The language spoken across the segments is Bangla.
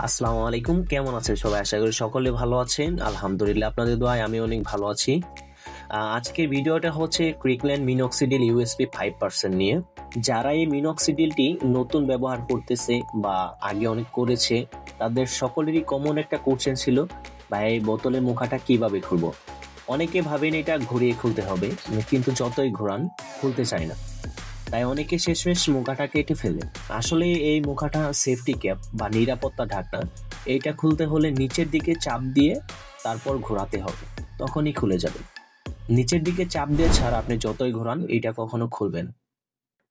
আসসালামু আলাইকুম, কেমন আছেন সবাই? আশা করি সকলে ভালো আছেন। আলহামদুলিল্লাহ, আপনাদের দোয়ায় আমি অনেক ভালো আছি। আজকের ভিডিওটা হচ্ছে ক্রিকল্যান্ড মিনক্সিডিল ইউএসপি 5% নিয়ে। যারা এই মিনক্সিডিলটি নতুন ব্যবহার করতেছে বা আগে অনেক করেছে, তাদের সকলেরই কমন একটা কোশ্চেন ছিল, ভাই এই বোতলের মুখাটা কিভাবে খুলবো। অনেকে ভাবেন এটা ঘুরিয়ে খুলতে হবে, কিন্তু যতই ঘোরান খুলতে চায় না। তাই অনেকে শেষমেশ মুখাটা কেটে ফেলে। আসলে এই মুখাটা সেফটি ক্যাপ বা নিরাপত্তা ঢাকনা, এইটা খুলতে হলে নিচের দিকে চাপ দিয়ে তারপর ঘোরাতে হবে, তখনই খুলে যাবে। নিচের দিকে চাপ দিয়ে ছাড়া আপনি যতই ঘোরান এটা কখনো খুলবে না।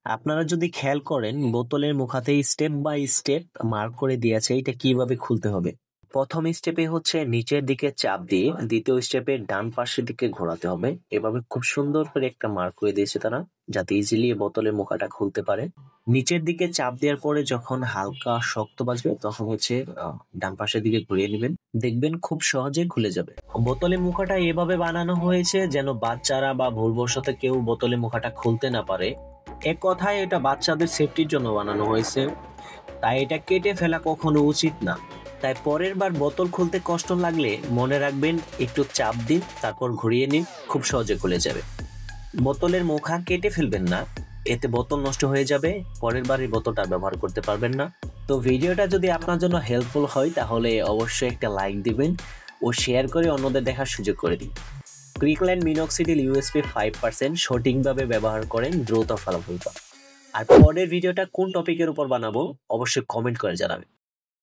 আপনারা যদি খেয়াল করেন, বোতলের মুখাতেই স্টেপ বাই স্টেপ মার্ক করে দিয়েছে এটা কিভাবে খুলতে হবে। প্রথম স্টেপে হচ্ছে নিচের দিকে চাপ দিয়ে দ্বিতীয় স্টেপে ডান পাশের দিকে ঘোরাতে হবে। এভাবে খুব সুন্দর করে একটা মার্ক করে দিয়েছে তারা, যাতে ইজিলি বোতলের মুখাটা খুলতে পারে। নিচের দিকে চাপ দেওয়ার পরে যখন হালকা শক্ত বাজবে তখন হচ্ছে ডান পাশের দিকে ঘুরিয়ে নেবেন, দেখবেন খুব সহজে খুলে যাবে। বোতলের মুখাটা এভাবে বানানো হয়েছে যেন বাচ্চারা বা ভুলবশত কেউ বোতলের মুখাটা খুলতে না পারে। এক কথায় এটা বাচ্চাদের সেফটির জন্য বানানো হয়েছে, তাই এটা কেটে ফেলা কখনো উচিত না। তাই পরের বার বোতল খুলতে কষ্ট লাগলে মনে রাখবেন, একটু চাপ দিন, তারপর ঘুরিয়ে নিন, খুব সহজে খুলে যাবে। বোতলের মুখা কেটে ফেলবেন না, এতে বোতল নষ্ট হয়ে যাবে, পরের বার এই বোতলটা ব্যবহার করতে পারবেন না। তো ভিডিওটা যদি আপনার জন্য হেল্পফুল হয় তাহলে অবশ্যই একটা লাইক দিবেন ও শেয়ার করে অন্যদের দেখার সুযোগ করে দিন। ক্রিকল্যান্ড মিনক্সিডিল ইউএসপি 5% সঠিকভাবে ব্যবহার করেন, দ্রুত ফলাফল পান। আর পরের ভিডিওটা কোন টপিকের উপর বানাবো অবশ্যই কমেন্ট করে জানাবেন।